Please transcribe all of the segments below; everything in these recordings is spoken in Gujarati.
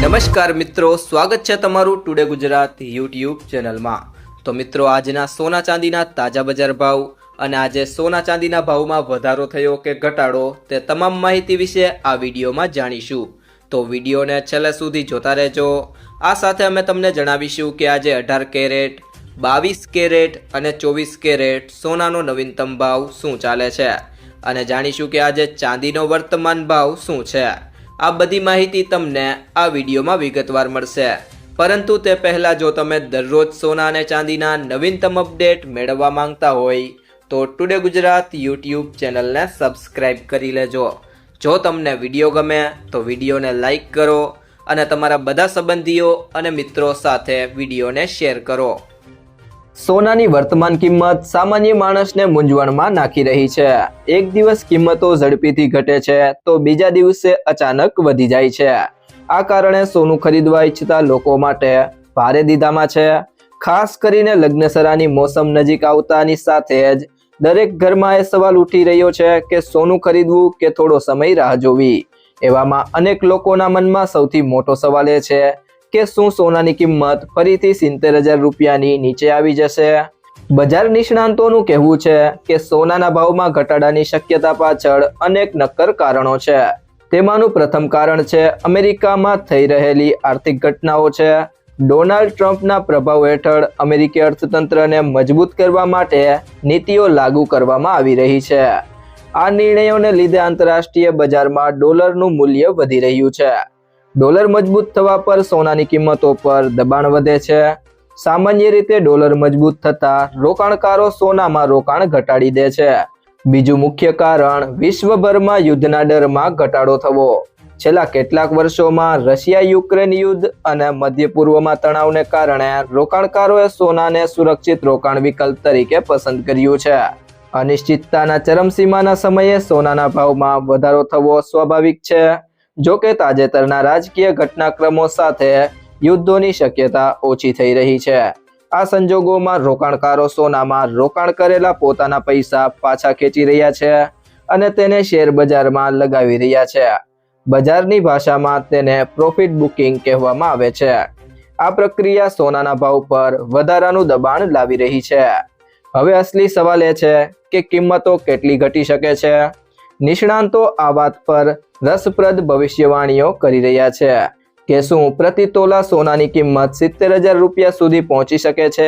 નમસ્કાર મિત્રો, સ્વાગત છે તમારું ટુડે ગુજરાત યુટ્યુબ ચેનલમાં। તો મિત્રો, આજના સોના ચાંદીના તાજા બજાર ભાવ અને આજે સોના ચાંદીના ભાવમાં વધારો થયો કે ઘટાડો તે તમામ માહિતી વિશે આ વિડીયોમાં જાણીશું। તો વિડીયોને છેલ્લે સુધી જોતા રહેજો। આ સાથે અમે તમને જણાવીશું કે આજે 18 કેરેટ, 22 કેરેટ અને 24 કેરેટ સોનાનો નવીનતમ ભાવ શું ચાલે છે અને જાણીશું કે આજે ચાંદીનો વર્તમાન ભાવ શું છે। આ બધી માહિતી તમને આ વિડીયોમાં વિગતવાર મળશે, પરંતુ તે પહેલાં જો તમે દરરોજ સોના અને ચાંદીના નવીનતમ અપડેટ મેળવવા માંગતા હોય તો ટુડે ગુજરાત યુટ્યુબ ચેનલને સબસ્ક્રાઈબ કરી લેજો। જો તમને વિડીયો ગમે તો વિડીયોને લાઈક કરો અને તમારા બધા સંબંધીઓ અને મિત્રો સાથે વિડીયોને શેર કરો। સોનાની વર્તમાન કિંમત સામાન્ય માણસને મૂંઝવણમાં નાખી રહી છે। એક દિવસ કિંમતો ઝડપીથી ઘટે છે તો બીજા દિવસે અચાનક વધી જાય છે। આ કારણે સોનું ખરીદવા ઈચ્છતા લોકો માટે ભારે દીધામાં છે। ખાસ કરીને લગ્નસરાની મોસમ નજીક આવતાની સાથે જ દરેક ઘરમાં એ સવાલ ઉઠી રહ્યો છે કે સોનું ખરીદવું કે થોડો સમય રાહ જોવી। એવામાં અનેક લોકોના મનમાં સૌથી મોટો સવાલ એ છે કે શું સોનાની કિંમત ફરીથી 70,000 રૂપિયાની નીચે આવી જશે? બજાર નિષ્ણાંતોનું કહેવું છે કે સોનાના ભાવમાં ઘટાડાની શક્યતા પાછળ અનેક નક્કર કારણો છે। તેમાંનું પ્રથમ કારણ છે અમેરિકામાં થઈ રહેલી આર્થિક ઘટનાઓ છે। ડોનાલ્ડ ટ્રમ્પના પ્રભાવ હેઠળ અમેરિકી અર્થતંત્રને મજબૂત કરવા માટે નીતિઓ લાગુ કરવામાં આવી રહી છે। આ નિર્ણયોને લીધે આંતરરાષ્ટ્રીય બજારમાં ડોલરનું મૂલ્ય વધી રહ્યું છે। ડોલર મજબૂત થવા પર સોનાની કિંમતો પર દબાણ વધે છે। સામાન્ય રીતે ડોલર મજબૂત થતા રોકાણકારો સોનામાં રોકાણ ઘટાડી દે છે। બીજું મુખ્ય કારણ વિશ્વભરમાં યુદ્ધના ડરમાં ઘટાડો થવો। છેલ્લા કેટલાક વર્ષોમાં રશિયા યુક્રેન યુદ્ધ અને મધ્ય પૂર્વમાં તણાવને કારણે રોકાણકારોએ સોનાને સુરક્ષિત રોકાણ વિકલ્પ તરીકે પસંદ કર્યું છે। અનિશ્ચિતતાના ચરમસીમાના સમયે સોનાના ભાવમાં વધારો થવો સ્વાભાવિક છે। જો કે તાજેતરના રાજકીય ઘટનાક્રમો સાથે યુદ્ધોની શક્યતા ઓછી થઈ રહી છે। આ સંજોગોમાં રોકાણકારો સોનામાં રોકાણ કરેલા પોતાના પૈસા પાછા ખેંચી રહ્યા છે અને તેને શેર બજારમાં લગાવી રહ્યા છે। બજારની ભાષામાં તેને પ્રોફિટ બુકિંગ કહેવામાં આવે છે। આ પ્રક્રિયા સોનાના ભાવ પર વધારાનું દબાણ લાવી રહી છે। હવે અસલી સવાલ એ છે કે કિંમતો કેટલી ઘટી શકે છે? નિષ્ણાંતો આ વાત પર રસપ્રદ ભવિષ્યવાણીઓ કરી રહ્યા છે કે શું પ્રતિ તોલા સોનાની કિંમત 70,000 રૂપિયા સુધી પહોંચી શકે છે?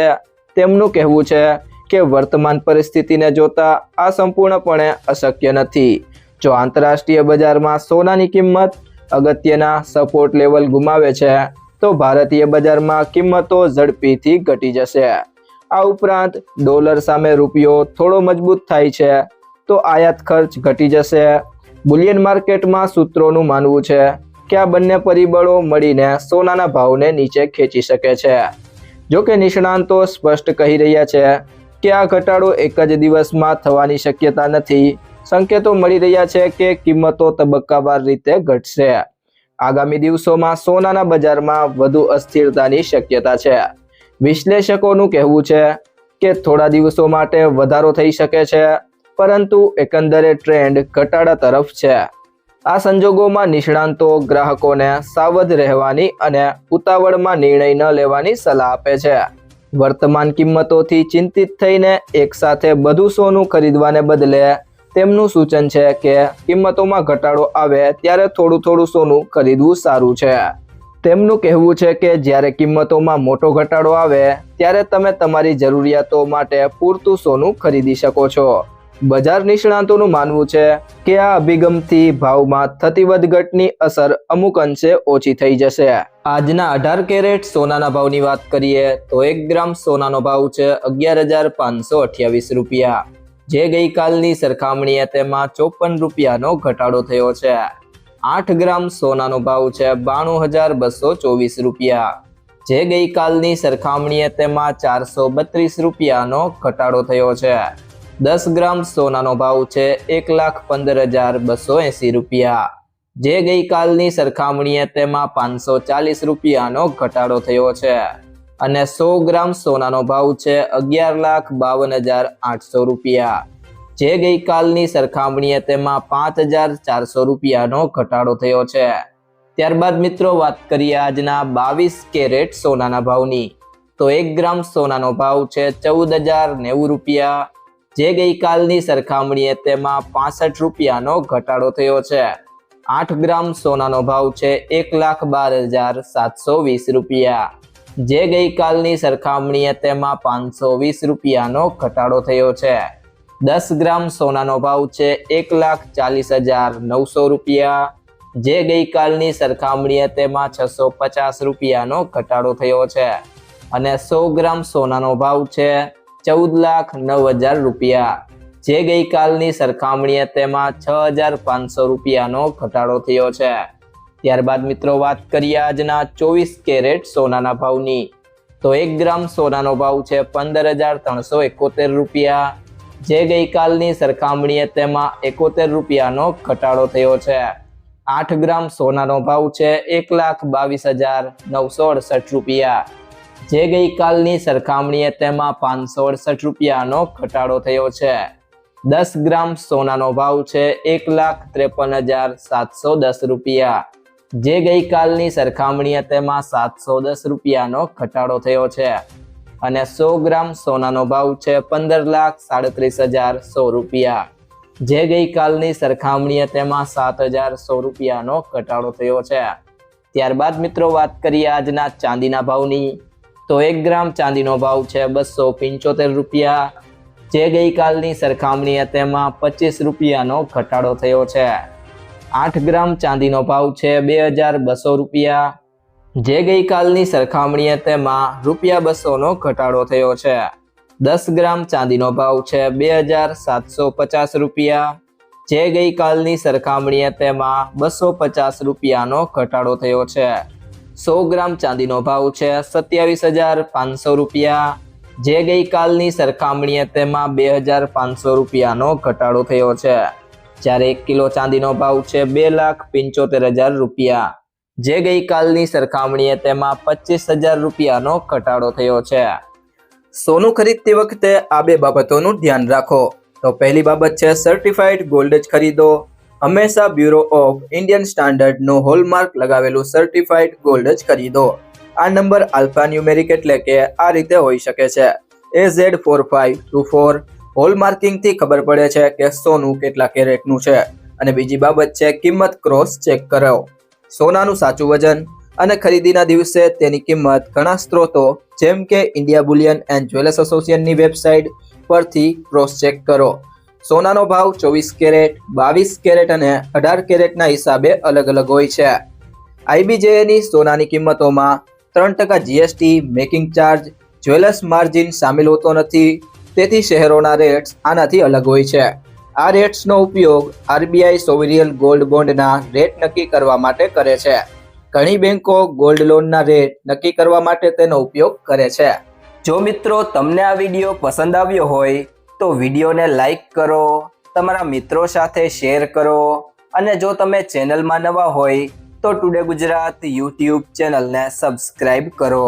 તેમનું કહેવું છે કે વર્તમાન પરિસ્થિતિને જોતા આ સંપૂર્ણપણે અશક્ય નથી। જો આંતરરાષ્ટ્રીય બજારમાં સોનાની કિંમત અગત્યના સપોર્ટ લેવલ ગુમાવે છે તો ભારતીય બજારમાં કિંમતો ઝડપીથી ઘટી જશે। આ ઉપરાંત ડોલર સામે રૂપિયો થોડો મજબૂત થાય છે તો આયાત ખર્ચ ઘટી જશે। બુલિયન માર્કેટમાં સૂત્રોનું માનવું છે કે આ બંને પરિબળો મળીને સોનાના ભાવને નીચે ખેંચી શકે છે। જો કે નિષ્ણાંતો સ્પષ્ટ કહી રહ્યા છે કે આ ઘટાડો એક જ દિવસમાં થવાની શક્યતા નથી। સંકેતો મળી રહ્યા છે કે કિંમતો તબક્કાવાર રીતે ઘટશે। આગામી દિવસોમાં સોનાના બજારમાં વધુ અસ્થિરતાની શક્યતા છે। વિશ્લેષકોનું કહેવું છે કે થોડા દિવસો માટે વધારો થઈ શકે છે, પરંતુ એકંદરે ટ્રેન્ડ ઘટાડા તરફ છે। આ સંજોગોમાં નિષ્ણાંતો ગ્રાહકોને સાવધ રહેવાની અને ઉતાવળમાં નિર્ણય ન લેવાની સલાહ આપે છે। વર્તમાન કિંમતોથી ચિંતિત થઈને એકસાથે બધું સોનું ખરીદવાને બદલે તેમનું સૂચન છે કે કિંમતોમાં ઘટાડો આવે ત્યારે થોડું થોડું સોનું ખરીદવું સારું છે। તેમનું કહેવું છે કે જ્યારે કિંમતોમાં મોટો ઘટાડો આવે ત્યારે તમે તમારી જરૂરિયાતો માટે પૂરતું સોનું ખરીદી શકો છો। બજાર નિષ્ણાંતોનું માનવું છે કે આ અભિગમથી ભાવમાં થતી વધઘટની અસર અમુક અંશે ઓછી થઈ જશે। આજના 18 કેરેટ સોનાના ભાવની વાત કરીએ તો 1 ગ્રામ સોનાનો ભાવ છે 11,528 રૂપિયા, જે ગઈકાલની સરખામણીએ તેમાં 54 રૂપિયાનો ઘટાડો થયો છે। 8 ગ્રામ સોનાનો ભાવ છે 92,224 રૂપિયા, જે ગઈકાલની સરખામણીએ તેમાં 432 રૂપિયાનો ઘટાડો થયો છે। 10 ગ્રામ સોનાનો ભાવ છે 1,15,280 રૂપિયા, જે ગઈકાલની સરખામણીએ તેમાં 540 રૂપિયાનો ઘટાડો થયો છે અને 100 ગ્રામ સોનાનો ભાવ છે 11,52,800 રૂપિયા, જે ગઈકાલની સરખામણીએ તેમાં 5,400 રૂપિયાનો ઘટાડો થયો છે। ત્યારબાદ મિત્રો વાત કરીએ આજના 22 કેરેટ સોનાના ભાવની, તો 1 ગ્રામ સોનાનો ભાવ છે 14,090 રૂપિયા, જે ગઈકાલની સરખામણીએ તેમાં 65 રૂપિયાનો ઘટાડો થયો છે. 8 ગ્રામ સોનાનો ભાવ છે 1,12,720 રૂપિયા, જે ગઈકાલની સરખામણીએ તેમાં 520 રૂપિયાનો ઘટાડો થયો છે. 10 ગ્રામ સોનાનો ભાવ છે 1,40,900 રૂપિયા, જે ગઈકાલની સરખામણીએ તેમાં 650 રૂપિયાનો ઘટાડો થયો છે. અને 100 ગ્રામ સોનાનો ભાવ છે 14,09,000 રૂપિયા, જે ગઈકાલની સરખામણીએ તેમાં 6,500 રૂપિયાનો ઘટાડો થયો છે. ત્યારબાદ મિત્રો વાત કરીએ આજના 24 કેરેટ સોનાના ભાવની, તો 1 ગ્રામ સોનાનો ભાવ છે 15,371 રૂપિયા, જે ગઈકાલની સરખામણીએ તેમાં 71 રૂપિયાનો ઘટાડો થયો છે. 8 ગ્રામ સોનાનો ભાવ છે 1,22,968 રૂપિયા, જે ગઈકાલની સરખામણીએ તેમાં 568 રૂપિયાનો ઘટાડો થયો છે. 10 ગ્રામ સોનાનો ભાવ છે 1,53,710 રૂપિયા, જે ગઈકાલની સરખામણીએ તેમાં 710 રૂપિયાનો ઘટાડો થયો છે. અને 100 ગ્રામ સોનાનો ભાવ છે 15,37,100 રૂપિયા, જે ગઈકાલની સરખામણીએ તેમાં 7,100 રૂપિયાનો ઘટાડો થયો છે. ત્યારબાદ મિત્રો વાત કરીએ આજના ચાંદીના ભાવની, તો 1 ગ્રામ ચાંદીનો ભાવ છે 275 રૂપિયા, જે ગઈકાલની સરખામણીએ તેમાં 25 રૂપિયાનો ઘટાડો થયો છે. 8 ગ્રામ ચાંદીનો ભાવ છે 2,200 રૂપિયા, જે ગઈકાલની સરખામણીએ તેમાં ₹200નો ઘટાડો થયો છે. 10 ગ્રામ ચાંદીનો ભાવ છે 2,750 રૂપિયા, જે ગઈકાલની સરખામણીએ તેમાં 250 રૂપિયાનો ઘટાડો થયો છે. 100 ગ્રામ ચાંદીનો ભાવ છે 27,500 રૂપિયા, જે ગઈકાલની સરખામણીએ તેમાં 2,500 રૂપિયાનો ઘટાડો થયો છે. જ્યારે 1 કિલો ચાંદીનો ભાવ છે 2,75,000 રૂપિયા, જે ગઈકાલની સરખામણીએ તેમાં 25,000 રૂપિયાનો ઘટાડો થયો છે. સોનું ખરીદતી વખતે આ બે બાબતોનું ધ્યાન રાખો. તો પહેલી બાબત છે સર્ટિફાઈડ ગોલ્ડ જ ખરીદો. હંમેશા બ્યુરો ઓફ ઇન્ડિયન સ્ટાન્ડર્ડનું હોલમાર્ક લગાવેલું સર્ટિફાઈડ ગોલ્ડ જ ખરીદો. આ નંબર આલ્ફા ન્યુમેરિક એટલે કે આ રીતે હોઈ શકે છે AZ4524. હોલમાર્કિંગથી ખબર પડે છે કે સોનું કેટલા કેરેટનું છે. અને બીજી બાબત છે કિંમત ક્રોસ ચેક કરો. સોનાનું સાચું વજન અને ખરીદીના દિવસે તેની કિંમત ઘણા સ્ત્રોતો જેમ કે ઇન્ડિયા બુલિયન એન્ડ જ્વેલર્સ એસોસિએશનની વેબસાઇટ પરથી ક્રોસ ચેક કરો. સોનાનો ભાવ 24 કેરેટ, 22 કેરેટ અને 18 કેરેટના હિસાબે અલગ અલગ હોય છે. IBJની સોનાની કિંમતોમાં 3% GST, making charge, jewellers margin સામેલ હોતો નથી. તેથી શહેરોના રેટ્સ આનાથી અલગ હોય છે. આ રેટ્સનો ઉપયોગ RBI સોવરિયન ગોલ્ડ બોન્ડના રેટ નક્કી કરવા માટે કરે છે. ઘણી બેંકો ગોલ્ડ લોનના રેટ નક્કી કરવા માટે તેનો ઉપયોગ કરે છે. જો મિત્રો તમને આ વિડીયો પસંદ આવ્યો હોય તો વિડીયોને લાઈક કરો, તમારા મિત્રો સાથે શેર કરો અને જો તમે ચેનલમાં નવા હોય તો ટુડે ગુજરાત YouTube ચેનલને સબસ્ક્રાઇબ કરો.